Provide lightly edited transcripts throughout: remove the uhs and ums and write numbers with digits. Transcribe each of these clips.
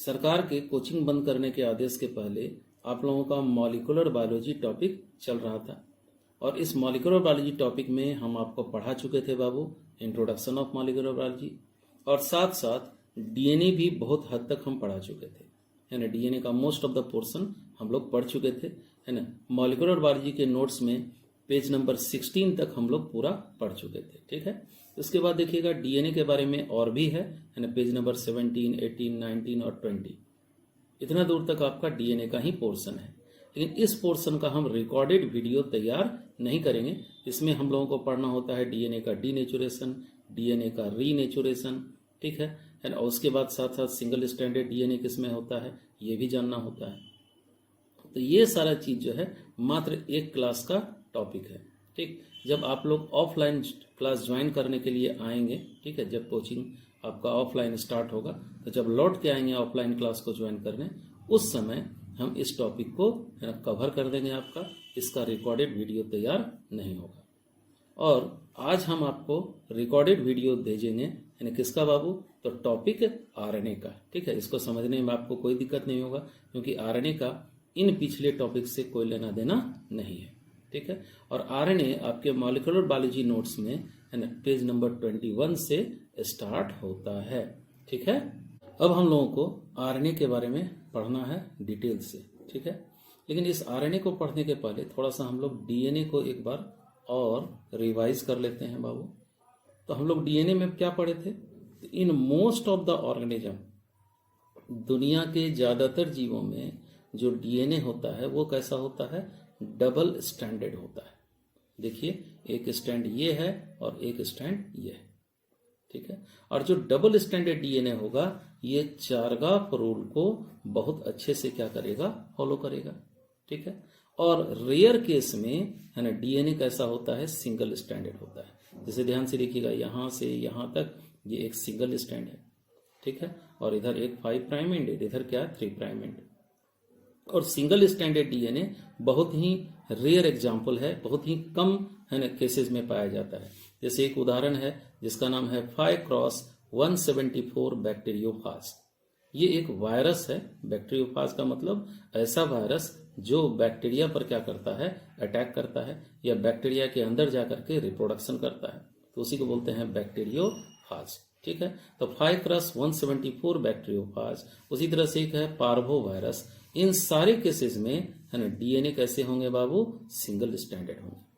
सरकार के कोचिंग बंद करने के आदेश के पहले आप लोगों का मॉलिक्यूलर बायोलॉजी टॉपिक चल रहा था और इस मॉलिक्यूलर बायोलॉजी टॉपिक में हम आपको पढ़ा चुके थे बाबू इंट्रोडक्शन ऑफ मॉलिक्यूलर बायोलॉजी, और साथ साथ डीएनए भी बहुत हद तक हम पढ़ा चुके थे, है ना। डीएनए का मोस्ट ऑफ द पोर्शन हम लोग पढ़ चुके थे, है ना। मॉलिक्यूलर बायोलॉजी के नोट्स में पेज नंबर 16 तक हम लोग पूरा पढ़ चुके थे, ठीक है। उसके बाद देखिएगा डीएनए के बारे में और भी है ना, पेज नंबर 17, 18, 19 और 20, इतना दूर तक आपका डीएनए का ही पोर्शन है। लेकिन इस पोर्शन का हम रिकॉर्डेड वीडियो तैयार नहीं करेंगे। इसमें हम लोगों को पढ़ना होता है डीएनए का डीनेचुरेशन, डीएनए का रीनेचुरेशन, ठीक है। और उसके बाद साथ साथ सिंगल स्टैंडर्ड डीएनए किसमें होता है ये भी जानना होता है। तो ये सारा चीज जो है मात्र एक क्लास का टॉपिक है, ठीक। जब आप लोग ऑफलाइन क्लास ज्वाइन करने के लिए आएंगे, ठीक है, जब कोचिंग आपका ऑफलाइन स्टार्ट होगा, तो जब लौट के आएंगे ऑफलाइन क्लास को ज्वाइन करने, उस समय हम इस टॉपिक को कवर कर देंगे। आपका इसका रिकॉर्डेड वीडियो तैयार नहीं होगा। और आज हम आपको रिकॉर्डेड वीडियो भेजेंगे, यानी किसका बाबू, तो टॉपिक आरएनए का, ठीक है। इसको समझने में आपको कोई दिक्कत नहीं होगा क्योंकि आरएनए का इन पिछले टॉपिक से कोई लेना देना नहीं है, ठीक है। और आरएनए आपके मॉलिक्यूलर बायोलॉजी नोट्स में, है ना, पेज नंबर 21 से स्टार्ट होता है, ठीक है। अब हम लोगों को आरएनए के बारे में पढ़ना है डिटेल से, ठीक है। लेकिन इस आरएनए को पढ़ने के पहले थोड़ा सा हम लोग डीएनए को एक बार और रिवाइज कर लेते हैं बाबू। तो हम लोग डीएनए में क्या पढ़े थे, इन मोस्ट ऑफ द ऑर्गेनिज्म, दुनिया के ज्यादातर जीवों में जो डीएनए होता है वो कैसा होता है, डबल स्टैंडर्ड होता है। देखिए एक स्टैंड ये है और एक स्टैंड ये है, ठीक है। और जो डबल स्टैंडर्ड डीएनए होगा ये चारगाफ रूल को बहुत अच्छे से क्या करेगा, फॉलो करेगा, ठीक है। और रेयर केस में, है ना, डीएनए कैसा होता है, सिंगल स्टैंडर्ड होता है। जैसे ध्यान से देखिएगा यहां से यहां तक ये एक सिंगल स्टैंड है, ठीक है। और इधर एक 5 प्राइम एंड, इधर क्या है 3 प्राइम एंड। और सिंगल स्टैंडर्ड डीएनए बहुत ही रेयर एग्जाम्पल है, बहुत ही कम, है ना, केसेस में पाया जाता है। जैसे एक उदाहरण है जिसका नाम है 5x174 बैक्टीरियोफाज। ये एक वायरस है। बैक्टीरियोफाज का मतलब ऐसा वायरस जो बैक्टीरिया पर क्या करता है, अटैक करता है या बैक्टीरिया के अंदर जाकर के रिप्रोडक्शन करता है, तो उसी को बोलते हैं बैक्टीरियोफाज, ठीक है। तो 5x174 बैक्टीरियोफाज। उसी तरह से एक है पार्वो वायरस। इन सारे केसेस में, है ना, डीएनए कैसे होंगे बाबू, सिंगल स्टैंडर्ड होंगे।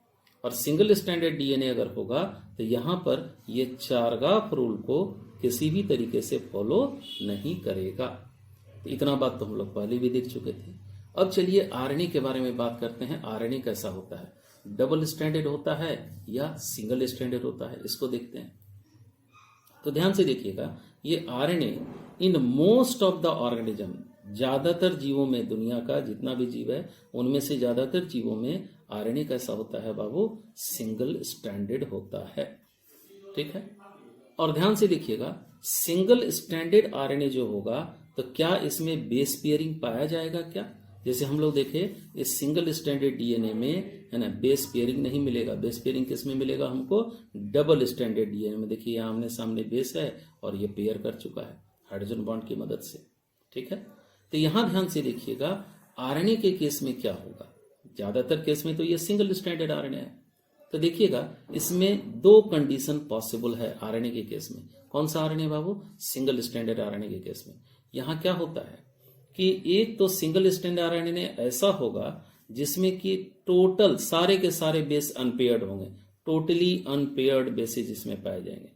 और सिंगल स्टैंडर्ड डीएनए अगर होगा तो यहां पर ये चारगाफ रूल को किसी भी तरीके से फॉलो नहीं करेगा। तो इतना बात तो हम लोग पहले भी देख चुके थे। अब चलिए आरएनए के बारे में बात करते हैं। आरएनए कैसा होता है, डबल स्टैंडर्ड होता है या सिंगल स्टैंडर्ड होता है, इसको देखते हैं। तो ध्यान से देखिएगा, ये RNA in most of the organism, ज्यादातर जीवों में, दुनिया का जितना भी जीव है उनमें से ज्यादातर जीवों में आरएनए कैसा होता है बाबू, सिंगल स्टैंडर्ड होता है, ठीक है। और ध्यान से देखिएगा, सिंगल स्टैंडर्ड आरएनए जो होगा तो क्या इसमें बेस पेयरिंग पाया जाएगा क्या। जैसे हम लोग देखें इस सिंगल स्टैंडर्ड डीएनए में, है ना, बेस पेयरिंग नहीं मिलेगा। बेस पेयरिंग किस में मिलेगा हमको, डबल स्टैंडर्ड डीएनए में। देखिए यहाँ आमने सामने बेस है और ये पेयर कर चुका है हाइड्रोजन बॉन्ड की मदद से, ठीक है। तो यहां ध्यान से देखिएगा आरएनए के केस में क्या होगा। ज्यादातर केस में तो ये सिंगल स्टैंडर्ड आरएनए है। तो देखिएगा इसमें 2 कंडीशन पॉसिबल है आरएनए के केस में। कौन सा आरएनए बाबू, सिंगल स्टैंडर्ड आरएनए के केस में। यहां क्या होता है कि एक तो सिंगल स्टैंडर्ड आरएनए ऐसा होगा जिसमें कि टोटल सारे के सारे बेस अनपेयर्ड होंगे, टोटली अनपेयर्ड बेसिस इसमें पाए जाएंगे।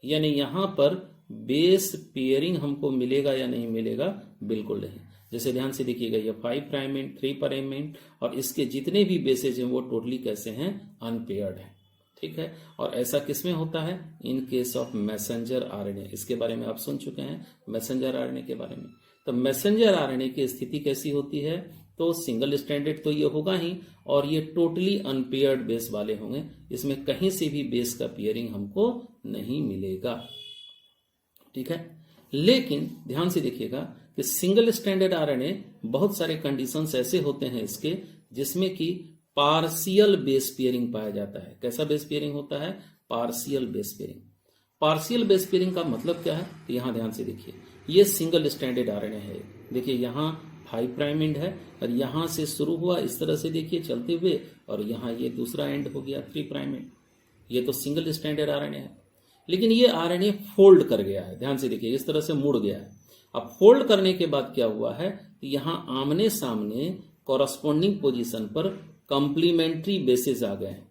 यानी यहां पर बेस पेयरिंग हमको मिलेगा या नहीं मिलेगा, बिल्कुल नहीं। जैसे ध्यान से देखिएगा ये 5 प्राइम एंड, 3 प्राइम एंड और इसके जितने भी बेसेज हैं वो टोटली कैसे हैं, अनपेयर्ड हैं, ठीक है। और ऐसा किसमें होता है, in case of messenger RNA. इसके बारे में आप सुन चुके हैं मैसेंजर आरएनए के बारे में। तो मैसेंजर आरएनए की स्थिति कैसी होती है, तो सिंगल स्टैंडर्ड तो ये होगा ही और ये टोटली अनपेयर्ड बेस वाले होंगे। इसमें कहीं से भी बेस का पेयरिंग हमको नहीं मिलेगा, ठीक है। लेकिन ध्यान से देखिएगा कि सिंगल स्टैंडर्ड आरएनए बहुत सारे कंडीशंस ऐसे होते हैं इसके जिसमें कि पार्शियल बेस पेयरिंग पाया जाता है। कैसा बेस पेयरिंग होता है, partial base pairing. Partial base pairing का मतलब क्या है, तो यहां ध्यान से देखिए, ये सिंगल स्ट्रैंडेड आरएनए है। देखिए यहाँ 5 प्राइम एंड है और यहाँ से शुरू हुआ इस तरह से देखिए चलते हुए, और यहाँ ये दूसरा एंड हो गया 3 प्राइम एंड। ये तो सिंगल स्ट्रैंडेड आरएनए है, लेकिन ये आरएनए फोल्ड कर गया है। ध्यान से देखिए इस तरह से मुड़ गया है। अब फोल्ड करने के बाद क्या हुआ है, यहाँ आमने सामने कॉरस्पॉन्डिंग पोजीशन पर कॉम्प्लीमेंट्री बेसेस आ गए हैं।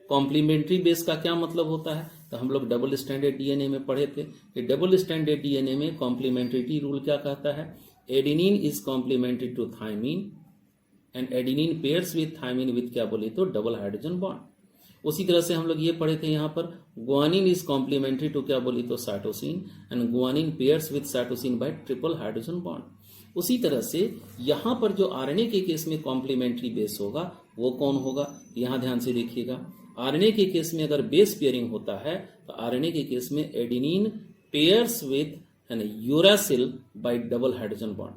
कॉम्प्लीमेंट्री बेस का क्या मतलब होता है, तो हम लोग डबल स्टैंडर्ड डीएनए में पढ़े थे कि डबल स्टैंडर्ड डीएनए में कॉम्प्लीमेंट्रिटी रूल क्या कहता है, adenine is complementary to thymine and adenine pairs with thymine with क्या बोले तो डबल हाइड्रोजन बॉन्ड। उसी तरह से हम लोग ये पढ़े थे यहाँ पर गुआनिन इज कॉम्प्लीमेंट्री टू क्या बोली तो cytosine and guanine pairs with cytosine bye triple hydrogen bond. उसी तरह से यहाँ पर जो आरएनए के केस में कॉम्प्लीमेंट्री बेस होगा वो कौन होगा, यहाँ ध्यान से देखिएगा। आरएनए के केस में अगर बेस पेयरिंग होता है तो आरएनए के केस में adenine pairs with uracil bye double hydrogen bond,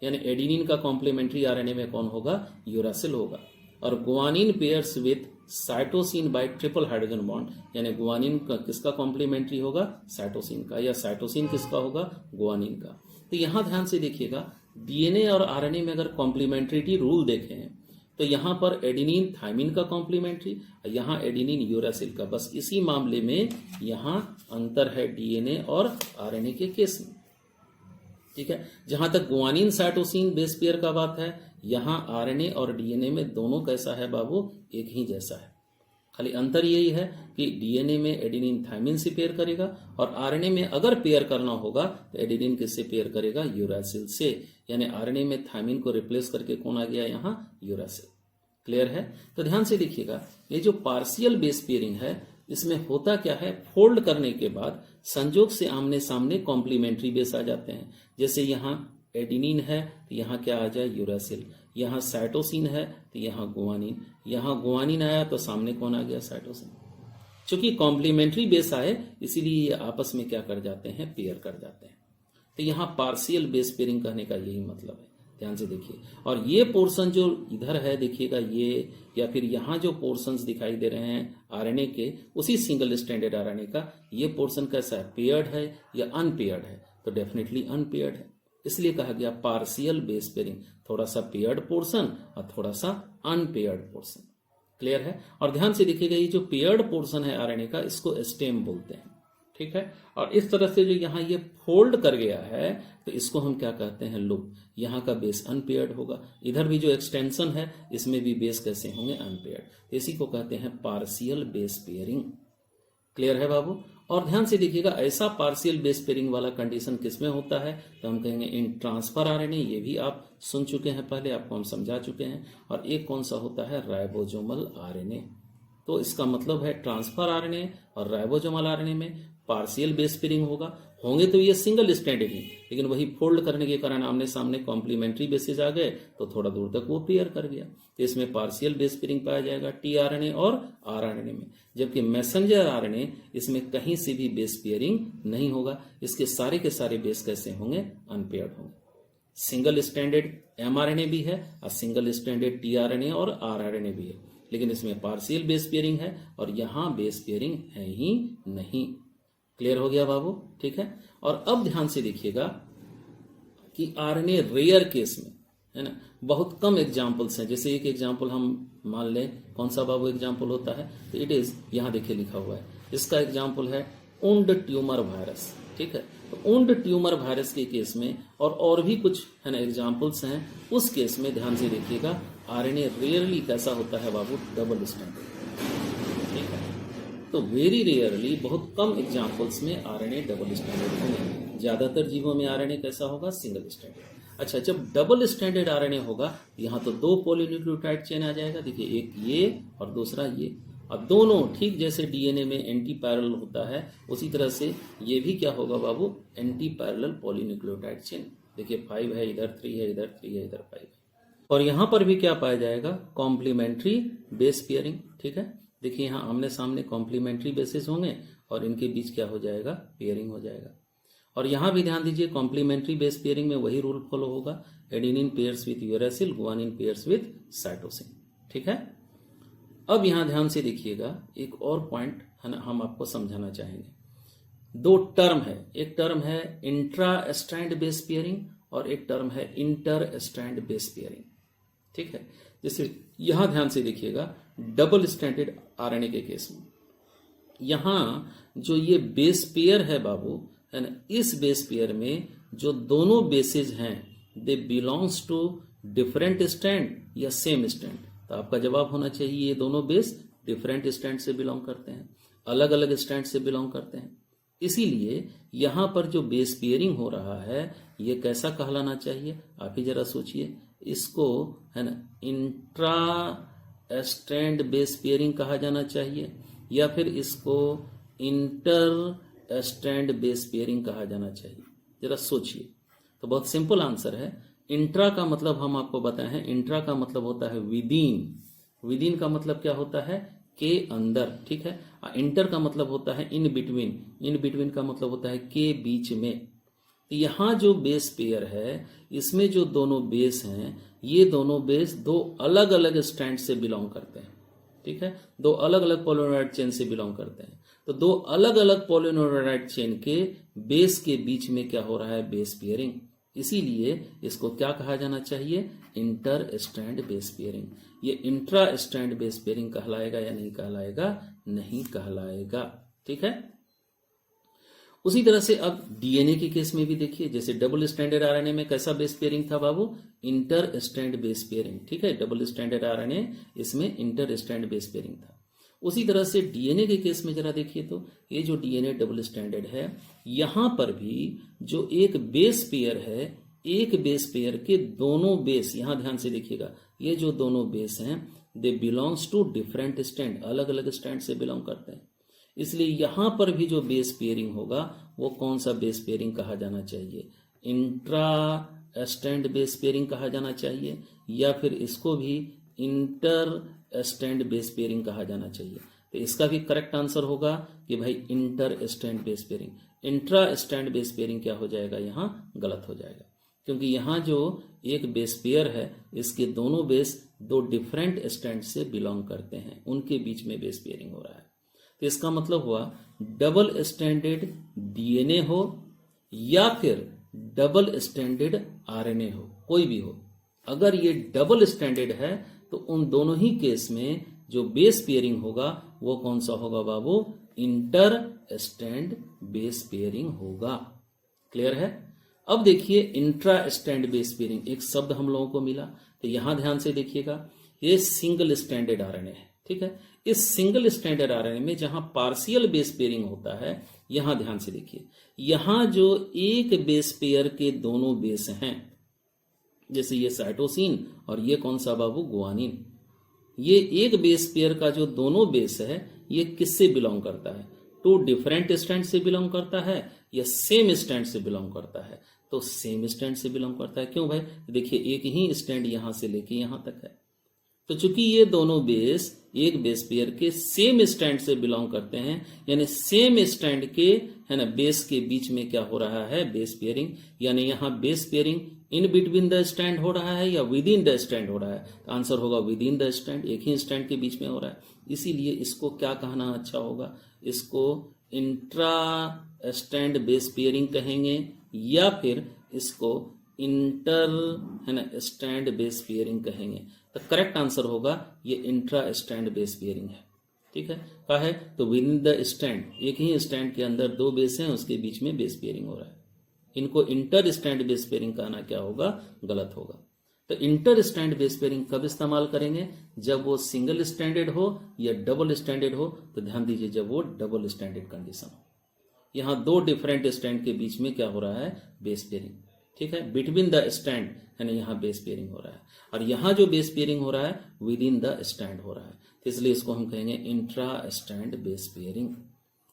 यानी एडेनिन का कॉम्प्लीमेंट्री आरएनए में कौन होगा, यूरासिल होगा। और guanine pairs with cytosine bye triple hydrogen bond, यानी गुआनिन का किसका कॉम्प्लीमेंट्री होगा, साइटोसिन का, या साइटोसिन किसका होगा, गुआनिन का। तो यहां ध्यान से देखिएगा डीएनए और आरएनए में अगर कॉम्प्लीमेंट्रिटी रूल देखें तो यहाँ पर एडेनिन थायमिन का कॉम्प्लीमेंट्री, यहाँ एडेनिन यूरासिल का। बस इसी मामले में यहाँ अंतर है डीएनए और आरएनए के केस में, ठीक है। जहां तक गुआनिन साइटोसिन बेस पेयर का बात है, यहाँ आरएनए और डीएनए में दोनों कैसा है बाबू, एक ही जैसा है। खाली अंतर यही है कि डीएनए में एडेनिन थायमिन से पेयर करेगा और आरएनए में अगर पेयर करना होगा तो एडेनिन किससे पेयर करेगा, यूरासिल से। यानी आरएनए में थायमिन को रिप्लेस करके कौन आ गया यहाँ, यूरासिल। क्लियर है। तो ध्यान से देखिएगा ये जो पार्शियल बेस पेयरिंग है इसमें होता क्या है, फोल्ड करने के बाद संयोग से आमने सामने कॉम्प्लीमेंट्री बेस आ जाते हैं। जैसे यहाँ एडेनिन है तो यहाँ क्या आ जाए, यूरासिल। यहाँ साइटोसिन है तो यहाँ गुआनिन, यहाँ गुआनिन आया तो सामने कौन आ गया, साइटोसिन। चूंकि कॉम्प्लीमेंट्री बेस आए इसीलिए ये आपस में क्या कर जाते हैं, पेयर कर जाते हैं। तो यहाँ पार्शियल बेस पेयरिंग कहने का यही मतलब है। ध्यान से देखिए, और ये पोर्शन जो इधर है देखिएगा, ये या फिर यहाँ जो पोर्शंस दिखाई दे रहे हैं आरएनए के, उसी सिंगल स्टैंडर्ड आरएनए का ये पोर्शन कैसा है, पेयर्ड है या अनपेयर्ड है, तो डेफिनेटली अनपेयर्ड है। इसलिए कहा गया पार्शियल बेस पेयरिंग, थोड़ा सा पेयर्ड पोर्शन और थोड़ा सा अनपेयर्ड पोर्शन। क्लियर है। और ध्यान से देखिएगा ये जो पेयर्ड पोर्शन है आरएनए का इसको स्टेम बोलते हैं, ठीक है। और इस तरह से जो यहाँ ये फोल्ड कर गया है तो इसको हम क्या कहते हैं, लूप। यहाँ का बेस अनपेयर्ड होगा, इधर भी जो एक्सटेंशन है इसमें भी बेस कैसे होंगे, अनपेयर्ड। इसी को कहते हैं पार्शियल बेस पेयरिंग। क्लियर है बाबू। और ध्यान से देखिएगा ऐसा पार्शियल बेस पेयरिंग वाला कंडीशन किसमें होता है, तो हम कहेंगे इन ट्रांसफर आरएनए। ये भी आप सुन चुके हैं पहले, आपको हम समझा चुके हैं। और एक कौन सा होता है, राइबोसोमल आरएनए। तो इसका मतलब है ट्रांसफर आरएनए और राइबोसोमल आरएनए में पार्शियल बेस पेयरिंग होंगे तो ये सिंगल स्ट्रैंडेड ही, लेकिन वही फोल्ड करने के कारण आमने सामने कॉम्प्लीमेंट्री बेसिस आ गए तो थोड़ा दूर तक वो पेयर कर गया, तो इसमें पार्शियल बेस पेयरिंग पाया जाएगा टीआरएनए और आरआरएनए में। जबकि मैसेंजर आरएनए इसमें कहीं से भी बेस पेयरिंग नहीं होगा, इसके सारे के सारे बेस कैसे होंगे, अनपेयर्ड होंगे। सिंगल स्ट्रैंडेड एमआरएनए भी है और सिंगल स्ट्रैंडेड टीआरएनए और आरआरएनए भी है, लेकिन इसमें पार्शियल बेस पेयरिंग है और यहाँ बेस पेयरिंग है ही नहीं। क्लियर हो गया बाबू, ठीक है। और अब ध्यान से देखिएगा कि आरएनए रेयर केस में है ना, बहुत कम एग्जाम्पल्स हैं। जैसे एक एग्जाम्पल हम मान लें, कौन सा बाबू एग्जाम्पल होता है, तो इट इज, यहाँ देखिए लिखा हुआ है, इसका एग्जाम्पल है उंड ट्यूमर वायरस, ठीक है। तो उंड ट्यूमर वायरस के केस में और भी कुछ है ना एग्जाम्पल्स हैं, उस केस में ध्यान से देखिएगा आरएनए रेयरली कैसा होता है बाबू, डबल स्टैंडर्ड, ठीक है। तो वेरी रेयरली, बहुत कम एग्जाम्पल्स में आरएनए डबल स्टैंडर्ड होंगे। ज्यादातर जीवों में आरएनए कैसा होगा, सिंगल स्टैंडर्ड। अच्छा, जब डबल स्टैंडर्ड आरएनए होगा यहाँ तो 2 पॉलीन्यूक्लियोटाइड चेन आ जाएगा, देखिए एक ये और दूसरा ये, और दोनों ठीक जैसे डीएनए में एंटी पैरेलल होता है उसी तरह से ये भी क्या होगा बाबू, एंटी पैरेलल पॉलीन्यूक्लियोटाइड चेन। देखिए 5 है इधर, 3 है इधर, 3 है इधर, 5 है। और यहाँ पर भी क्या पाया जाएगा, कॉम्प्लीमेंट्री बेस पेयरिंग, ठीक है। देखिए यहाँ आमने सामने कॉम्प्लीमेंट्री बेसिस होंगे और इनके बीच क्या हो जाएगा, पेयरिंग हो जाएगा। और यहाँ भी ध्यान दीजिए कॉम्प्लीमेंट्री बेस पेयरिंग में वही रूल फॉलो होगा, adenine pairs with uracil, guanine pairs with cytosine, ठीक है। अब यहाँ ध्यान से देखिएगा एक और पॉइंट है ना, हम आपको समझाना चाहेंगे। दो टर्म है, एक टर्म है इंट्रा स्ट्रैंड बेस पेयरिंग और एक टर्म है इंटर स्ट्रैंड बेस पेयरिंग। ठीक है, जैसे यहां ध्यान से देखिएगा डबल स्ट्रैंडेड आरएनए के केस में, यहां जो ये बेस पेयर है बाबू, है ना, इस बेस पेयर में जो दोनों बेसेज हैं they belongs to different strand या सेम स्ट्रैंड। तो आपका जवाब होना चाहिए ये दोनों बेस डिफरेंट स्ट्रैंड से बिलोंग करते हैं, अलग अलग स्ट्रैंड से बिलोंग करते हैं। इसीलिए यहां पर जो बेस पेयरिंग हो रहा है ये कैसा कहलाना चाहिए, आप ही जरा सोचिए। इसको, है ना, इंट्रा स्ट्रैंड बेस पेयरिंग कहा जाना चाहिए या फिर इसको इंटर स्ट्रैंड बेस पेयरिंग कहा जाना चाहिए, जरा सोचिए। तो बहुत सिंपल आंसर है। इंट्रा का मतलब हम आपको बताए हैं, इंट्रा का मतलब होता है विदिन, विदिन का मतलब क्या होता है, के अंदर, ठीक है। इंटर का मतलब होता है इन बिटवीन, इन बिटवीन का मतलब होता है के बीच में। तो यहाँ जो बेस पेयर है इसमें जो दोनों बेस हैं ये दोनों बेस दो अलग अलग स्ट्रैंड से बिलोंग करते हैं, ठीक है, दो अलग अलग पॉलीनोराइड चेन से बिलोंग करते हैं। तो दो अलग अलग पॉलीनोराइड चेन के बेस के बीच में क्या हो रहा है, बेस पेयरिंग। इसीलिए इसको क्या कहा जाना चाहिए, इंटर स्ट्रैंड बेस पेयरिंग। ये इंट्रा स्ट्रैंड बेस पेयरिंग कहलाएगा या नहीं कहलाएगा, नहीं कहलाएगा, ठीक है। उसी तरह से अब डीएनए के केस में भी देखिए, जैसे डबल स्ट्रैंडेड आरएनए में कैसा बेस पेयरिंग था बाबू, इंटर स्ट्रैंड बेस पेयरिंग, ठीक है। डबल स्ट्रैंडेड आरएनए इसमें इंटर स्ट्रैंड बेस पेयरिंग था। उसी तरह से डीएनए के केस में जरा देखिए, तो ये जो डीएनए डबल स्ट्रैंडेड है यहां पर भी जो एक बेस पेयर है, एक बेस पेयर के दोनों बेस, यहां ध्यान से देखिएगा, ये जो दोनों बेस हैं they belongs to different strand, अलग अलग स्ट्रैंड से बिलोंग करते हैं। इसलिए यहां पर भी जो बेस पेयरिंग होगा वो कौन सा बेस पेयरिंग कहा जाना चाहिए, इंट्रा स्ट्रैंड बेस पेयरिंग कहा जाना चाहिए या फिर इसको भी इंटर स्ट्रैंड बेस पेयरिंग कहा जाना चाहिए। तो इसका भी करेक्ट आंसर होगा कि भाई inter strand base pairing. Intra strand base pairing क्या हो जाएगा, यहां गलत हो जाएगा, क्योंकि यहां जो एक बेस पेयर है इसके दोनों बेस दो डिफरेंट स्ट्रैंड से बिलोंग करते हैं, उनके बीच में बेस पेयरिंग हो रहा है। तो इसका मतलब हुआ डबल स्ट्रैंडेड डीएनए हो या फिर डबल स्ट्रैंडेड आरएनए हो, कोई भी हो, अगर ये डबल स्ट्रैंडेड है तो उन दोनों ही केस में जो बेस पेयरिंग होगा वो कौन सा होगा बाबू, इंटर स्ट्रैंड बेस पेयरिंग होगा। क्लियर है। अब देखिए इंट्रा स्ट्रैंड बेस पेयरिंग, एक शब्द हम लोगों को मिला, तो यहां ध्यान से देखिएगा, ये सिंगल स्ट्रैंडेड आरएनए है, ठीक है। इस सिंगल स्ट्रैंडेड आरएनए में जहां पार्शियल बेस पेयरिंग होता है, यहां ध्यान से देखिए, यहां जो एक बेस पेयर के दोनों बेस हैं, जैसे ये साइटोसिन और ये कौन सा बाबू, गुआनिन, ये एक बेस पेयर का जो दोनों बेस है ये किससे बिलोंग करता है, टू डिफरेंट स्ट्रैंड से बिलोंग करता है या सेम स्ट्रैंड से बिलोंग करता है, तो सेम स्ट्रैंड से बिलोंग करता है। क्यों भाई, देखिए एक ही स्ट्रैंड यहां से लेके यहां तक है, तो चूंकि ये दोनों बेस एक बेस पेयर के सेम स्ट्रैंड से बिलोंग करते हैं, यानी सेम स्ट्रैंड के, है ना, बेस के बीच में क्या हो रहा है, बेस पेयरिंग, यानी यहां base pairing in between the strand हो रहा है या विद इन द स्ट्रैंड हो रहा है, तो आंसर होगा विद इन द स्ट्रैंड, एक ही स्ट्रैंड के बीच में हो रहा है। इसीलिए इसको क्या कहना अच्छा होगा, इसको इंट्रा स्ट्रैंड बेस पेयरिंग कहेंगे या फिर इसको इंटर, है ना, स्ट्रैंड बेस पेयरिंग कहेंगे। तो करेक्ट आंसर होगा ये इंट्रा स्ट्रैंड बेस पेयरिंग है, ठीक है। क्या है, तो विद इन द स्ट्रैंड, एक ही स्ट्रैंड के अंदर दो बेस हैं उसके बीच में बेस पेयरिंग हो रहा है, इनको इंटर स्ट्रैंड बेस पेयरिंग कहना क्या होगा, गलत होगा। तो इंटर स्ट्रैंड बेस पेयरिंग कब इस्तेमाल करेंगे, जब वो सिंगल स्ट्रैंडेड हो या डबल स्ट्रैंडेड हो। तो ध्यान दीजिए, जब वो डबल स्ट्रैंडेड कंडीशन हो, यहां दो डिफरेंट स्ट्रैंड के बीच में क्या हो रहा है, बेस पेयरिंग, ठीक है, बिटवीन द स्ट्रैंड, यानी यहां बेस पेयरिंग हो रहा है, और यहां जो बेस पेयरिंग हो रहा है विद इन द स्ट्रैंड हो रहा है, तो इसलिए इसको हम कहेंगे इंट्रा स्ट्रैंड बेस पेयरिंग।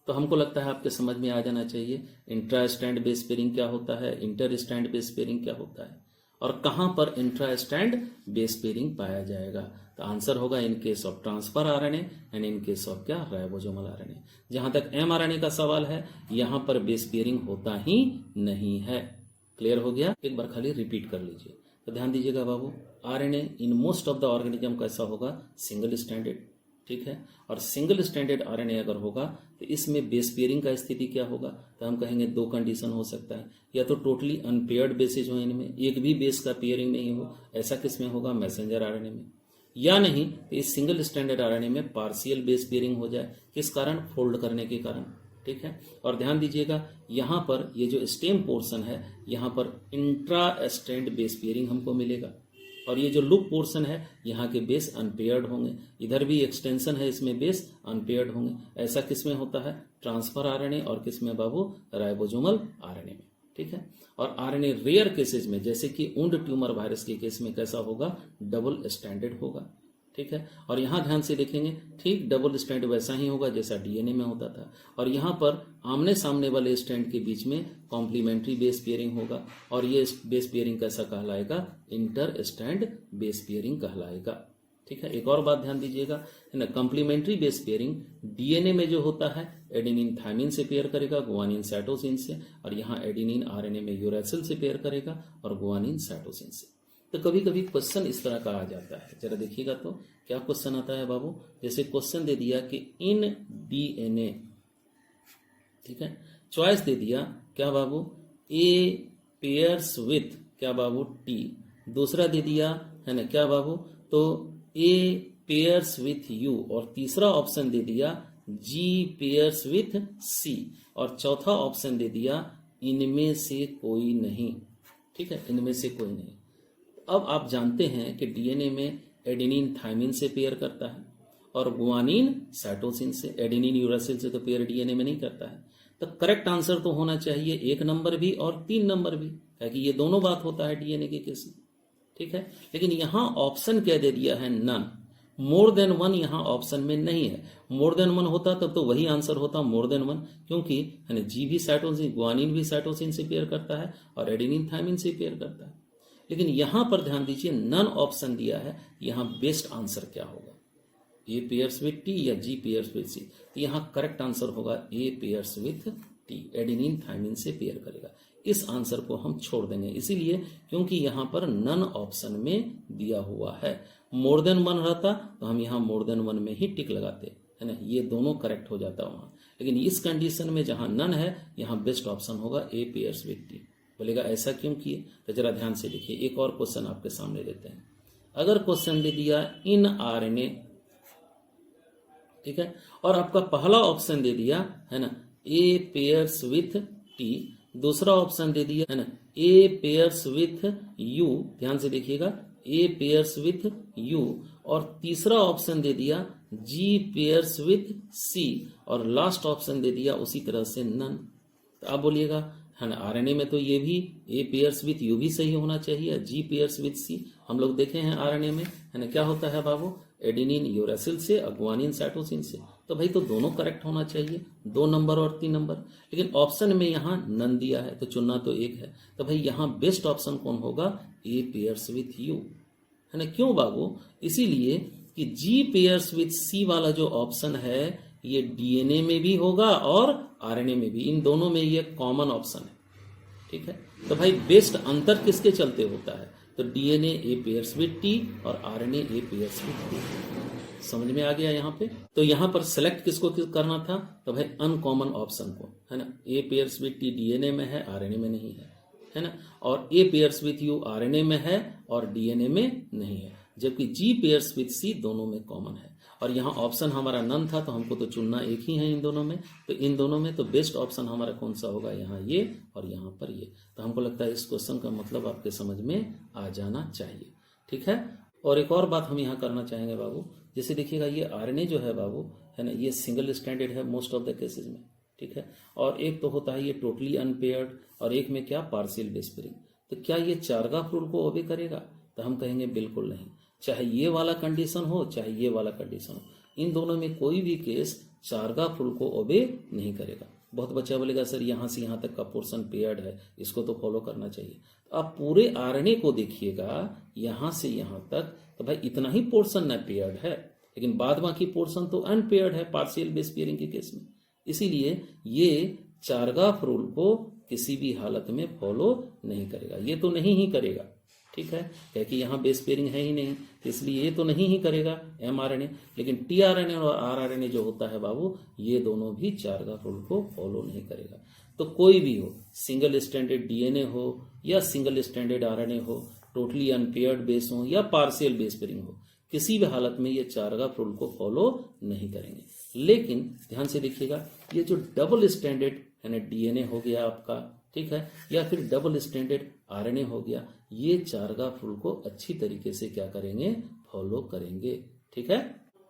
तो हमको लगता है आपके समझ में आ जाना चाहिए इंट्रा स्ट्रैंड बेस पेयरिंग क्या होता है, इंटर स्ट्रैंड बेस पेयरिंग क्या होता है, और कहां पर इंट्रा स्ट्रैंड बेस पेयरिंग पाया जाएगा। तो आंसर होगा in case of transfer RNA and in case of क्या, राइबोसोमल आरएनए। जहां तक एमआरएनए का सवाल है, यहां पर बेस पेयरिंग होता ही नहीं है। क्लियर हो गया, एक बार खाली रिपीट कर लीजिए। तो ध्यान दीजिएगा बाबू, RNA in most of the organism कैसा होगा, सिंगल स्ट्रैंडेड, ठीक है। और सिंगल स्ट्रैंडेड आरएनए अगर होगा तो इसमें बेस पेयरिंग का स्थिति क्या होगा, तो हम कहेंगे दो कंडीशन हो सकता है, या तो टोटली अनपेयर्ड बेसिस हो, इनमें एक भी बेस का पेयरिंग नहीं हो, ऐसा किसमें होगा, मैसेंजर आरएनए में, या नहीं तो इस सिंगल स्ट्रैंडेड आरएनए में पार्शियल बेस पेयरिंग हो जाए, किस कारण, फोल्ड करने के कारण, ठीक है। और ध्यान दीजिएगा यहाँ पर ये जो स्टेम पोर्शन है यहाँ पर इंट्रा स्ट्रैंड बेस पेयरिंग हमको मिलेगा, और ये जो लूप पोर्शन है यहाँ के बेस अनपेयर्ड होंगे, इधर भी एक्सटेंशन है इसमें बेस अनपेयर्ड होंगे। ऐसा किसमें होता है, ट्रांसफर आरएनए और किसमें बाबू, राइबोसोमल आरएनए में, ठीक है। और आरएनए रेयर केसेज में जैसे कि उंड ट्यूमर वायरस के केस में कैसा होगा, डबल स्ट्रैंडेड होगा, ठीक है। और यहाँ ध्यान से देखेंगे ठीक डबल स्ट्रैंड वैसा ही होगा जैसा डीएनए में होता था, और यहाँ पर आमने सामने वाले स्ट्रैंड के बीच में कॉम्प्लीमेंट्री बेस पेयरिंग होगा, और ये बेस पेयरिंग कैसा कहलाएगा, इंटर स्ट्रैंड बेस पेयरिंग कहलाएगा, ठीक है। एक और बात ध्यान दीजिएगा, है ना, कॉम्प्लीमेंट्री बेस पेयरिंग डीएनए में जो होता है एडेनिन थायमिन से पेयर करेगा गुआनिन साइटोसिन से, और यहाँ एडेनिन आरएनए में यूरैसिल से पेयर करेगा और गुआनिन साइटोसिन से। तो कभी कभी क्वेश्चन इस तरह का आ जाता है, जरा देखिएगा तो क्या क्वेश्चन आता है बाबू, जैसे क्वेश्चन दे दिया कि इन डीएनए, ठीक है, चॉइस दे दिया क्या बाबू, ए पेयर्स विथ क्या बाबू टी, दूसरा दे दिया है ना क्या बाबू, तो ए पेयर्स विथ यू, और तीसरा ऑप्शन दे दिया जी पेयर्स विथ सी, और चौथा ऑप्शन दे दिया इनमें से कोई नहीं, ठीक है, इनमें से कोई नहीं। अब आप जानते हैं कि डीएनए में एडेनिन थायमिन से पेयर करता है और गुआनिन साइटोसिन से, एडेनिन यूरासिल से तो पेयर डीएनए में नहीं करता है। तो करेक्ट आंसर तो होना चाहिए 1 नंबर भी और 3 नंबर भी, है कि ये दोनों बात होता है डीएनए के केस में, ठीक है। लेकिन यहाँ ऑप्शन क्या दे दिया है, नन, मोर देन 1 यहाँ ऑप्शन में नहीं है। मोर देन 1 होता तब तो वही आंसर होता मोर देन 1, क्योंकि है ना जी भी साइटोसिन, गुआनिन भी साइटोसिन से पेयर करता है और एडेनिन थायमिन से पेयर करता है। लेकिन यहां पर ध्यान दीजिए नन ऑप्शन दिया है, यहां बेस्ट आंसर क्या होगा, ए पेयर्स विथ टी या जी पेयर्स विथ सी, तो यहां करेक्ट आंसर होगा A pairs with T, adenine thymine से पेयर करेगा। इस आंसर को हम छोड़ देंगे, इसीलिए क्योंकि यहां पर नन ऑप्शन में दिया हुआ है। मोर देन 1 रहता तो हम यहां मोर देन 1 में ही टिक लगाते, है ना, ये दोनों करेक्ट हो जाता वहां। लेकिन इस कंडीशन में जहां नन है यहां बेस्ट ऑप्शन होगा ए पेयर्स विथ टी। बोलेगा ऐसा क्यों किए, तो जरा ध्यान से देखिए, एक और क्वेश्चन आपके सामने लेते हैं। अगर क्वेश्चन दे दिया इन आरएनए, ठीक है, और आपका पहला ऑप्शन दे दिया है ना ए पेयर्स विथ टी, दूसरा ऑप्शन दे दिया है ना ए पेयर्स विथ यू, ध्यान से देखिएगा ए पेयर्स विथ यू, और तीसरा ऑप्शन दे दिया जी पेयर्स विथ सी, और लास्ट ऑप्शन दे दिया उसी तरह से नन। तो आप बोलिएगा है ना आरएनए में तो ये भी ए पेयर्स विथ यू भी सही होना चाहिए, जी पेयर्स विथ सी हम लोग देखे हैं आरएनए में, है ना क्या होता है बाबू, एडेनिन यूरासिल से और गुआनिन साइटोसिन से, तो भाई तो दोनों करेक्ट होना चाहिए, 2 नंबर और 3 नंबर। लेकिन ऑप्शन में यहाँ नन दिया है तो चुनना तो एक है, तो भाई यहाँ बेस्ट ऑप्शन कौन होगा, ए पेयर्स विथ यू, है ना। क्यों बाबू, इसीलिए कि जी पेयर्स विथ सी वाला जो ऑप्शन है ये डीएनए में भी होगा और आरएनए में भी, इन दोनों में ये कॉमन ऑप्शन है, ठीक है। तो भाई बेस्ट अंतर किसके चलते होता है, तो DNA A pairs with T और RNA A pairs with T. समझ में आ गया यहाँ पे। तो यहाँ पर सेलेक्ट किसको करना था, तो भाई अनकॉमन ऑप्शन को, है ना, ए पेयर्स विथ टी डीएनए में है आरएनए में नहीं है ना, और ए पेयर्स विथ यू आरएनए में है और डीएनए में नहीं है, जबकि जी पेयर्स विथ सी दोनों में कॉमन है। और यहाँ ऑप्शन हमारा नन था तो हमको तो चुनना एक ही है इन दोनों में, तो इन दोनों में तो बेस्ट ऑप्शन हमारा कौन सा होगा, यहाँ ये और यहाँ पर ये। तो हमको लगता है इस क्वेश्चन का मतलब आपके समझ में आ जाना चाहिए, ठीक है। और एक और बात हम यहाँ करना चाहेंगे बाबू, जैसे देखिएगा ये आरएनए जो है बाबू, है ना, ये सिंगल स्ट्रैंडेड है मोस्ट ऑफ द केसेज में, ठीक है, और एक तो होता है ये टोटली अनपेयर्ड और एक में क्या पार्शियल बेस पेयरिंग। तो क्या ये चारगाफ रूल को ओबे करेगा, तो हम कहेंगे बिल्कुल नहीं। चाहे ये वाला कंडीशन हो चाहे ये वाला कंडीशन हो, इन दोनों में कोई भी केस चारगाफ रूल को ओबे नहीं करेगा। बहुत बच्चा बोलेगा सर यहाँ से यहाँ तक का पोर्शन पेयर्ड है, इसको तो फॉलो करना चाहिए। तो आप पूरे आरएनए को देखिएगा यहाँ से यहाँ तक, तो भाई इतना ही पोर्शन न पेयर्ड है, लेकिन बाद बाकी पोर्शन तो अनपेयर्ड है पार्शियल बेस पेयरिंग के केस में। इसीलिए ये चारगाफ रूल को किसी भी हालत में फॉलो नहीं करेगा, ये तो नहीं ही करेगा, ठीक है, क्योंकि यहाँ बेस पेयरिंग है ही नहीं, तो इसलिए ये तो नहीं ही करेगा mRNA। लेकिन tRNA और rRNA जो होता है बाबू, ये दोनों भी चार्गाफ रूल को फॉलो नहीं करेगा। तो कोई भी हो, सिंगल स्टैंडर्ड डीएनए हो या सिंगल स्टैंडर्ड आरएनए हो, टोटली अनपेयर्ड बेस हो या पार्शियल बेस पेयरिंग हो, किसी भी हालत में ये चार्गाफ रूल को फॉलो नहीं करेंगे। लेकिन ध्यान से देखिएगा, ये जो डबल स्टैंडर्ड यानी डीएनए हो गया आपका, ठीक है, या फिर डबल स्टैंडर्ड आरएनए हो गया, ये चार्गाफ रूल को अच्छी तरीके से क्या करेंगे, फॉलो करेंगे। ठीक है,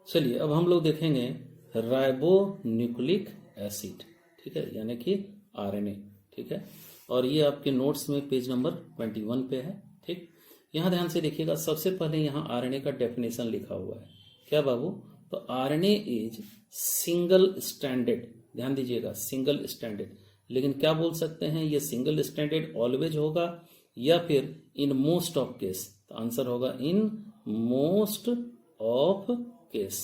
चलिए अब हम लोग देखेंगे राइबोन्यूक्लिक एसिड, ठीक है, यानी कि आरएनए। ठीक है, और ये आपके नोट्स में पेज नंबर 21 पे है। ठीक, यहाँ ध्यान से देखिएगा, सबसे पहले यहाँ आरएनए का डेफिनेशन लिखा हुआ है। क्या बाबू, तो आरएनए इज सिंगल स्टैंडर्ड, ध्यान दीजिएगा, सिंगल स्टैंडर्ड। लेकिन क्या बोल सकते हैं, ये सिंगल स्टैंडर्ड ऑलवेज होगा या फिर इन मोस्ट ऑफ केस, तो आंसर होगा इन मोस्ट ऑफ केस,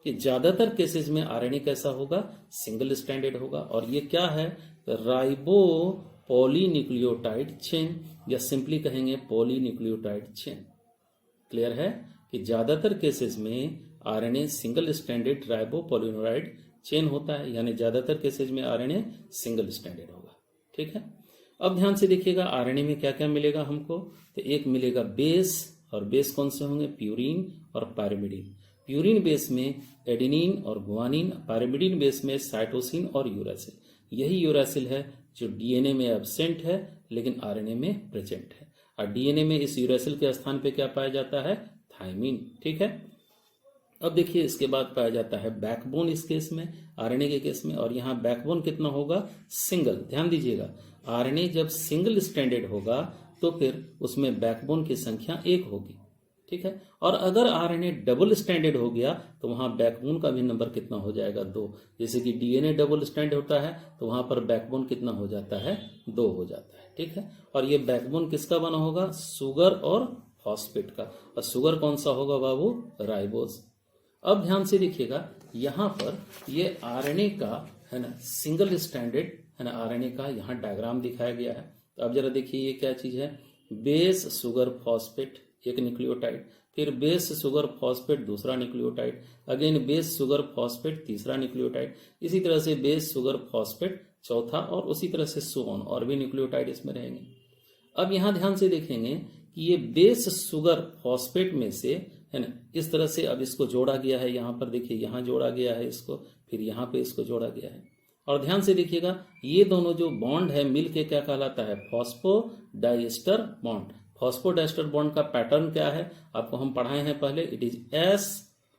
कि ज्यादातर केसेस में आरएनए कैसा होगा, सिंगल स्टैंडर्ड होगा। और ये क्या है, राइबो पॉलीन्यूक्लियोटाइड चेन, या सिंपली कहेंगे पॉलीन्यूक्लियोटाइड चेन। क्लियर है कि ज्यादातर केसेस में RNA single standard ribo polynucleotide chain होता है, यानी ज्यादातर केसेस में आरएनए सिंगल स्टैंडर्ड होगा। ठीक है, अब ध्यान से देखिएगा आरएनए में क्या क्या मिलेगा हमको, तो एक मिलेगा बेस, और बेस कौन से होंगे, प्यूरिन और पायरिमिडीन। प्यूरिन बेस में एडेनिन और गुआनिन, पायरिमिडीन बेस में साइटोसिन और यूरासिल। यही यूरासिल है जो डीएनए में एब्सेंट है लेकिन आरएनए में प्रेजेंट है। और डीएनए में इस यूरासिल के स्थान पे क्या पाया जाता है, थायमिन। ठीक है, अब देखिए इसके बाद पाया जाता है बैकबोन इस केस में, आरएनए के केस में, और यहाँ बैकबोन कितना होगा, सिंगल। ध्यान दीजिएगा, आरएनए जब सिंगल स्टैंडर्ड होगा तो फिर उसमें बैकबोन की संख्या 1 होगी। ठीक है, और अगर आरएनए डबल स्टैंडर्ड हो गया तो वहां बैकबोन का भी नंबर कितना हो जाएगा, 2। जैसे कि डीएनए डबल स्टैंड होता है तो वहां पर बैकबोन कितना हो जाता है, 2 हो जाता है। ठीक है, और ये बैकबोन किसका बना होगा, शुगर और फॉस्फेट का। और शुगर कौन सा होगा बाबू, राइबोज। अब ध्यान से देखिएगा, यहाँ पर ये आरएनए का है ना सिंगल स्टैंडर्ड है ना आरएनए का यहाँ डायग्राम दिखाया गया है। तो अब जरा देखिए ये क्या चीज है, बेस शुगर फॉस्फेट एक न्यूक्लियोटाइड, फिर बेस शुगर फॉस्फेट दूसरा nucleotide, again base sugar phosphate तीसरा न्यूक्लियोटाइड, इसी तरह से बेस शुगर फॉस्फेट चौथा, और उसी तरह से सो ऑन, और भी न्यूक्लियोटाइड इसमें रहेंगे। अब यहाँ ध्यान से देखेंगे कि ये बेस शुगर फॉस्फेट में से है ना इस तरह से अब इसको जोड़ा गया है, यहाँ पर देखिए यहाँ जोड़ा गया है इसको, फिर यहाँ पे इसको जोड़ा गया है। और ध्यान से देखिएगा ये दोनों जो बॉन्ड है मिल के क्या कहलाता है, फॉस्फोडाइएस्टर बॉन्ड। फॉस्फोडाइएस्टर बॉन्ड का पैटर्न क्या है, आपको हम पढ़ाए हैं पहले, इट इज एस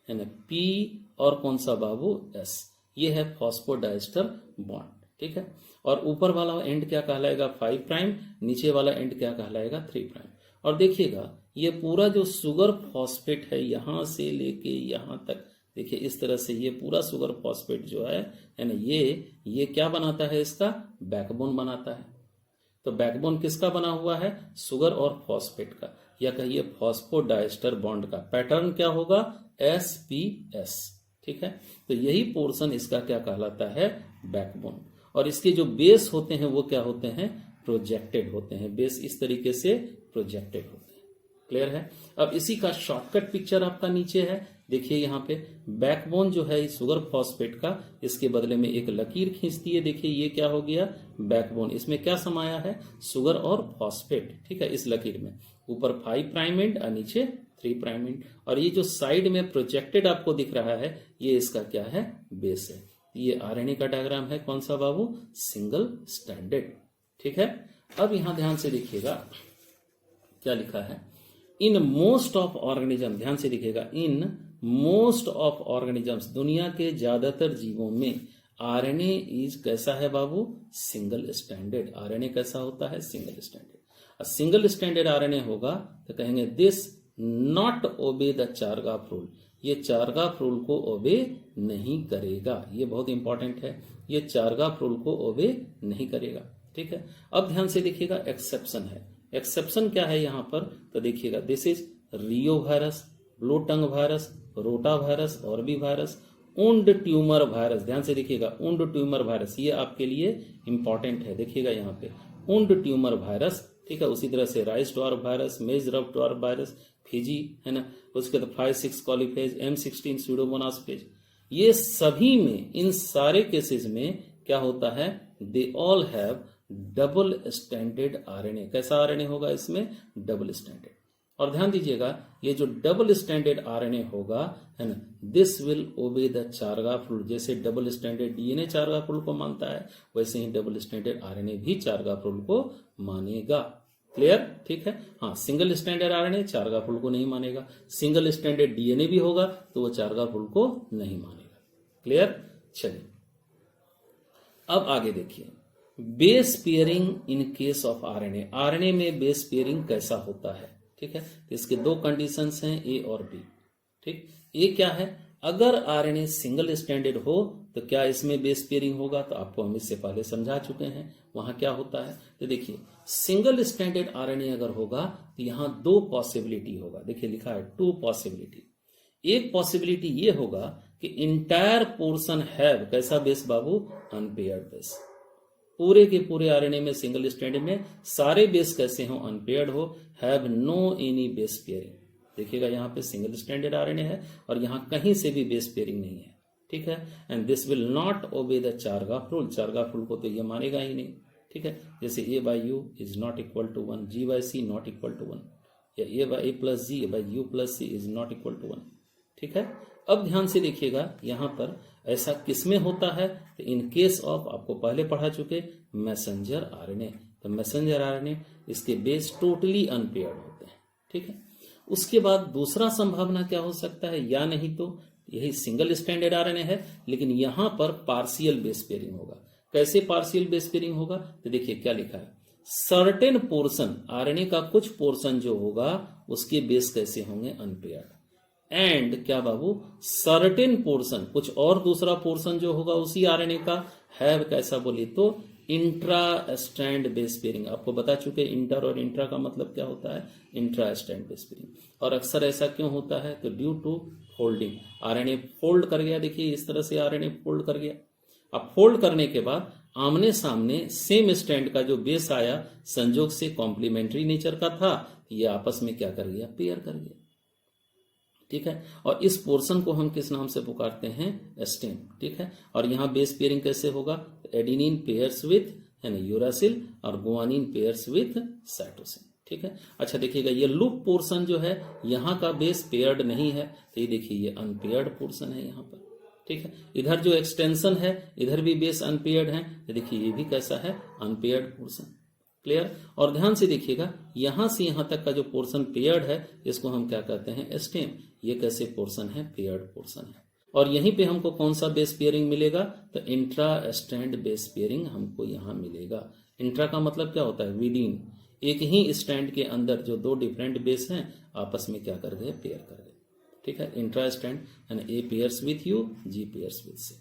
है ना पी और कौन सा बाबू, एस। ये है फॉस्फोडाइएस्टर बॉन्ड। ठीक है, और ऊपर वाला एंड क्या कहलाएगा, 5 प्राइम, नीचे वाला एंड क्या कहलाएगा, 3 प्राइम। और देखिएगा ये पूरा जो शुगर फॉस्फेट है यहां से लेके यहां तक, देखिए इस तरह से ये पूरा शुगर फॉस्फेट जो है ना ये क्या बनाता है, इसका बैकबोन बनाता है। तो बैकबोन किसका बना हुआ है, शुगर और फॉस्फेट का, या कहिए फॉस्फोडाइएस्टर बॉन्ड का। पैटर्न क्या होगा, SPS। ठीक है, तो यही पोर्शन इसका क्या कहलाता है, बैकबोन। और इसके जो बेस होते हैं वो क्या होते हैं, प्रोजेक्टेड होते हैं। बेस इस तरीके से प्रोजेक्टेड होते हैं। क्लियर है। अब इसी का शॉर्टकट पिक्चर आपका नीचे है, देखिए यहाँ पे बैकबोन जो है शुगर फॉस्फेट का, इसके बदले में एक लकीर खींच दिए, देखिए ये क्या हो गया, बैकबोन। इसमें क्या समाया है, शुगर और फॉस्फेट। ठीक है, इस लकीर में ऊपर 5 प्राइम एंड और नीचे 3 प्राइम एंड, और ये जो साइड में प्रोजेक्टेड आपको दिख रहा है ये इसका क्या है, बेस है। ये आरएनए का डायग्राम है, कौन सा बाबू, सिंगल स्टैंडर्ड। ठीक है, अब यहां ध्यान से देखिएगा क्या लिखा है, इन मोस्ट ऑफ ऑर्गेनिज्म, ध्यान से देखिएगा, इन मोस्ट ऑफ ऑर्गेनिजम्स, दुनिया के ज्यादातर जीवों में आरएनए इज कैसा है बाबू, सिंगल स्टैंडर्ड। आरएनए कैसा होता है, single standard. Single standard RNA होगा तो कहेंगे this not obey the Chargaff rule, ये चारगाफ रूल को ओबे नहीं करेगा। ये बहुत इंपॉर्टेंट है, ये चारगाफ रूल को ओबे नहीं करेगा। ठीक है, अब ध्यान से देखिएगा एक्सेप्शन है। एक्सेप्शन क्या है यहाँ पर, तो देखिएगा this is Rio virus, blue tongue virus, rota virus, और भी वायरस, उंड ट्यूमर वायरस। ध्यान से देखिएगा उंड ट्यूमर वायरस, ये आपके लिए इंपॉर्टेंट है। देखिएगा यहाँ पे उंड ट्यूमर वायरस, ठीक है। उसी तरह से राइस ड्वार्फ वायरस, मेज रफ ड्वार्फ वायरस, फिजी, है ना। उसके बाद 5-6 कॉलीफेज, M16 स्यूडोमोनास फेज, ये सभी में, इन सारे केसेस में क्या होता है, they all have double standard RNA. कैसा आरएनए होगा इसमें, डबल स्टैंडर्ड। और ध्यान दीजिएगा, ये जो डबल स्टैंडर्ड आरएनए होगा, है ना, this will obey the Chargaff rule. जैसे double standard DNA Chargaff rule को मानता है, वैसे ही डबल स्टैंडर्ड आरएनए भी चारगाफ रूल को मानेगा। क्लियर, ठीक है। हाँ, सिंगल स्टैंडर्ड आरएनए चारगाफ रूल को नहीं मानेगा, सिंगल स्टैंडर्ड डीएनए भी होगा तो वो चारगाफ रूल को नहीं मानेगा। क्लियर। चलिए अब आगे देखिए, base pairing in case of RNA. RNA में बेस पेयरिंग कैसा होता है, ठीक है। तो इसके दो कंडीशंस हैं, ए और बी। ठीक, ए क्या है, अगर आरएनए सिंगल स्टैंडर्ड हो तो क्या इसमें बेस पेयरिंग होगा, तो आपको हम इससे पहले समझा चुके हैं वहां क्या होता है। तो देखिए, सिंगल स्टैंडर्ड आरएनए अगर होगा तो यहां दो पॉसिबिलिटी होगा। देखिए लिखा है 2 पॉसिबिलिटी। एक पॉसिबिलिटी ये होगा कि इंटायर पोर्शन हैव, कैसा बेस बाबू, अनपेयर्ड बेस। पूरे के पूरे आरएनए में सिंगल स्टैंडर्ड में सारे बेस कैसे हो, अनपेयर्ड हो, have no any base pairing. देखिएगा यहाँ पे सिंगल स्टैंडर्ड आरएनए है और यहाँ कहीं से भी बेस पेयरिंग नहीं है, ठीक है। And this will not obey the Chargaff rule. चारगाफ rule को तो ये मानेगा ही नहीं, ठीक है। जैसे a by u is not equal to 1, g by c not equal to 1, या a by a plus g by u plus c is not equal to 1, ठीक है। अब ध्यान से देखिएगा, यहाँ पर ऐसा किसमें होता है, तो इन केस ऑफ, आपको पहले पढ़ा चुके, मैसेंजर आरएनए। तो मैसेंजर आरएनए, इसके बेस टोटली अनपेयर्ड होते हैं, ठीक है। उसके बाद दूसरा संभावना क्या हो सकता है, या नहीं तो यही सिंगल स्टैंडर्ड आरएनए है लेकिन यहां पर पार्शियल बेस पेयरिंग होगा। कैसे पार्शियल बेस पेयरिंग होगा, तो देखिए क्या लिखा है, सर्टेन पोर्शन, आरएनए का कुछ पोर्शन जो होगा उसके बेस कैसे होंगे, अनपेयर्ड। एंड क्या बाबू, सर्टेन पोर्शन, कुछ और दूसरा पोर्शन जो होगा उसी आरएनए का, हैव कैसा बोली तो इंट्रा स्ट्रैंड बेस पेयरिंग। आपको बता चुके इंटर और इंट्रा का मतलब क्या होता है, इंट्रा स्ट्रैंड बेस पेयरिंग। और अक्सर ऐसा क्यों होता है, तो due to folding, RNA fold कर गया। देखिए इस तरह से आरएनए फोल्ड कर गया। अब फोल्ड करने के बाद आमने सामने सेम स्ट्रैंड का जो बेस आया, संजोग से कॉम्प्लीमेंट्री नेचर का था, ये आपस में क्या कर गया, पेयर कर गया, ठीक है। और इस पोर्शन को हम किस नाम से पुकारते हैं, स्टेम, ठीक है। और यहाँ बेस पेयरिंग कैसे होगा, एडिनिन पेयर्स विथ, है ना, यूरासिल, और गुआनिन पेयर्स विथ साइटोसिन, ठीक है। अच्छा देखिएगा, ये लूप पोर्शन जो है यहाँ का बेस पेयर्ड नहीं है, तो ये देखिए ये अनपेयर्ड पोर्शन है यहाँ पर, ठीक है। इधर जो एक्सटेंशन है इधर भी बेस अनपेयर्ड है, तो देखिए ये भी कैसा है, अनपेयर्ड पोर्शन। क्लियर। और ध्यान से देखिएगा, यहां से यहां तक का जो पोर्शन पेयर्ड है इसको हम क्या कहते हैं, स्टेम। ये कैसे पोर्शन है, पेयर्ड पोर्शन है। और यहीं पे हमको कौन सा बेस पेयरिंग मिलेगा, तो इंट्रा स्ट्रैंड बेस पेयरिंग हमको यहां मिलेगा। इंट्रा का मतलब क्या होता है, विदिन, एक ही स्ट्रैंड के अंदर जो दो डिफरेंट बेस हैं आपस में क्या कर गए, पेयर कर गए, ठीक है। Intra strand, and A pairs with U, G pairs with C,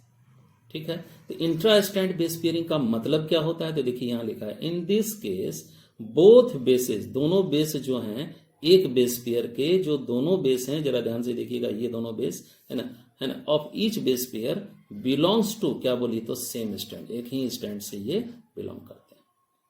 ठीक है। तो इंट्रा स्ट्रैंड बेस पेयरिंग का मतलब क्या होता है, तो देखिए यहां लिखा है, in this case both bases, दोनों बेस जो हैं, एक बेस पेयर के जो दोनों बेस हैं, जरा ध्यान से देखिएगा, ये दोनों बेस है ना, of each base pair belongs to, क्या बोली तो सेम स्ट्रैंड, एक ही स्ट्रैंड से ये बिलोंग करते हैं,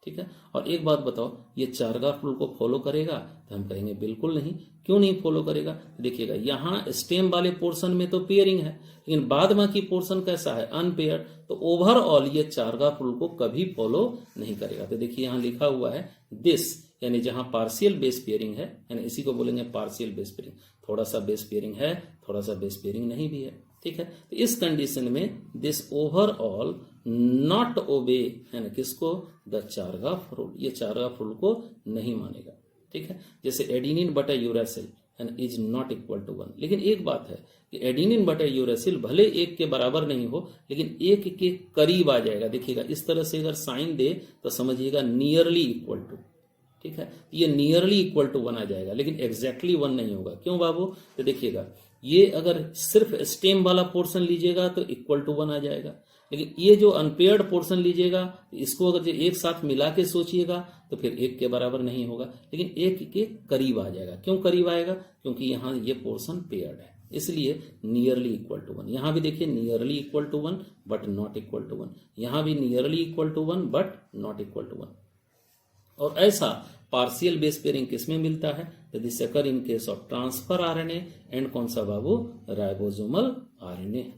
ठीक है। और एक बात बताओ, ये चारगाफ रूल को फॉलो करेगा, तो हम कहेंगे बिल्कुल नहीं। क्यों नहीं फॉलो करेगा, देखिएगा यहाँ स्टेम वाले पोर्शन में तो पेयरिंग है, लेकिन बाद बाकी पोर्शन कैसा है, अनपेयर्ड, तो ओवरऑल ये चारगाफ रूल को कभी फॉलो नहीं करेगा। तो देखिए यहाँ लिखा हुआ है दिस, यानी जहां पार्शियल बेस पेयरिंग है, यानी इसी को बोलेंगे पार्शियल बेस पेयरिंग, थोड़ा सा बेस पेयरिंग है, थोड़ा सा बेस पेयरिंग नहीं भी है, ठीक है। तो इस कंडीशन में दिस ओवरऑल नॉट ओबे, है ना, किसको, द चारगाफ रूल, ये चारगाफ रूल को नहीं मानेगा, ठीक है। जैसे एडिनिन बटा uracil and is not equal to 1, लेकिन एक बात है कि एडिनिन बटा यूरासिल भले एक के बराबर नहीं हो लेकिन एक के करीब आ जाएगा। देखिएगा इस तरह से अगर साइन दे तो समझिएगा नियरली इक्वल टू, ठीक है। ये नियरली इक्वल टू 1 आ जाएगा, लेकिन एग्जैक्टली 1 नहीं होगा। क्यों बाबू, तो देखिएगा ये अगर सिर्फ स्टेम वाला पोर्शन लीजिएगा तो इक्वल टू 1 आ जाएगा, लेकिन ये जो अनपेयर्ड पोर्शन लीजिएगा इसको अगर एक साथ मिला के सोचिएगा तो फिर एक के बराबर नहीं होगा, लेकिन एक के करीब आ जाएगा। क्यों करीब आएगा, क्योंकि यहाँ ये पोर्शन पेयर्ड है, इसलिए नियरली इक्वल टू 1। यहां भी देखिए nearly equal to 1 but not equal to 1, यहां भी nearly equal to 1 but not equal to 1। और ऐसा पार्शियल बेस पेयरिंग किसमें मिलता है? तो this occur in case of transfer RNA and कौन सा बाबू? Ribosomal RNA.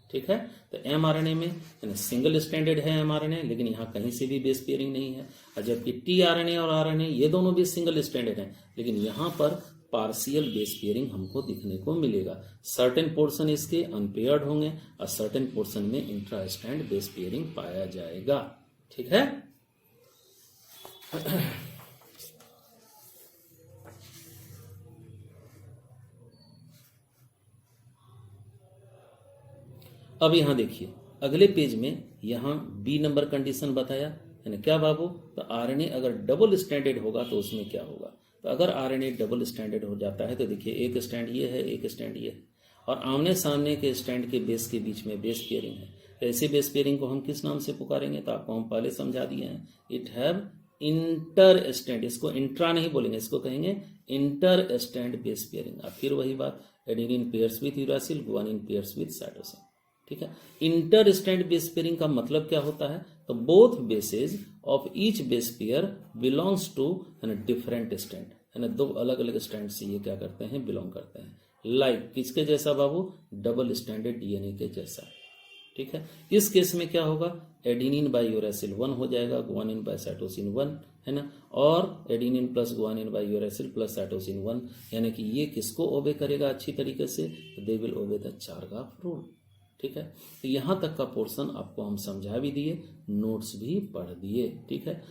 ठीक है, तो एमआरएनए में सिंगल स्ट्रैंडेड है एमआरएनए, लेकिन यहाँ कहीं से भी बेस पेयरिंग नहीं है। और जबकि टीआरएनए और आरएनए ये दोनों भी सिंगल स्ट्रैंडेड हैं, लेकिन यहाँ पर पार्शियल बेस पेयरिंग हमको दिखने को मिलेगा। सर्टेन पोर्शन इसके अनपेयर्ड होंगे और सर्टेन पोर्शन में इंट्रा स्ट्रैंड बेस पेयरिंग पाया जाएगा। ठीक है, अब यहां देखिए अगले पेज में यहां बी नंबर कंडीशन बताया है ना। क्या बाबू? तो आरएनए अगर डबल स्ट्रैंडेड होगा तो उसमें क्या होगा? तो अगर आरएनए डबल स्ट्रैंडेड हो जाता है तो देखिए एक स्ट्रैंड ये है, एक स्ट्रैंड ये है, और आमने सामने के स्ट्रैंड के बेस के बीच में बेस पेयरिंग है। तो ऐसे बेस पेयरिंग को हम किस नाम से पुकारेंगे? तो आपको हम पहले समझा दिए हैं, इट हैव इंटर स्ट्रैंड। इसको इंट्रा नहीं बोलेंगे, इसको कहेंगे इंटर स्ट्रैंड बेस पेयरिंग। अब फिर वही बात, adenine pairs with uracil, guanine pairs with cytosine. ठीक है, इंटर स्ट्रैंड बेस पेयरिंग का मतलब क्या होता है? तो both bases of each base pair belongs to different strand, है ना, दो अलग अलग स्ट्रैंड से ये क्या करते हैं? बिलोंग करते हैं। लाइक किसके जैसा बाबू? डबल स्ट्रैंडेड डीएनए के जैसा। ठीक है, इस केस में क्या होगा? एडेनिन बाय यूरासिल 1 हो जाएगा, गुआनिन बाय साइटोसिन 1, है ना, और adenine plus guanine by uracil plus cytosine 1, यानी कि ये किसको ओबे करेगा अच्छी तरीके से? They will obey the Chargaff rule. ठीक है, तो यहां तक का पोर्शन आपको हम समझा भी दिए, नोट्स भी पढ़ दिए। ठीक है,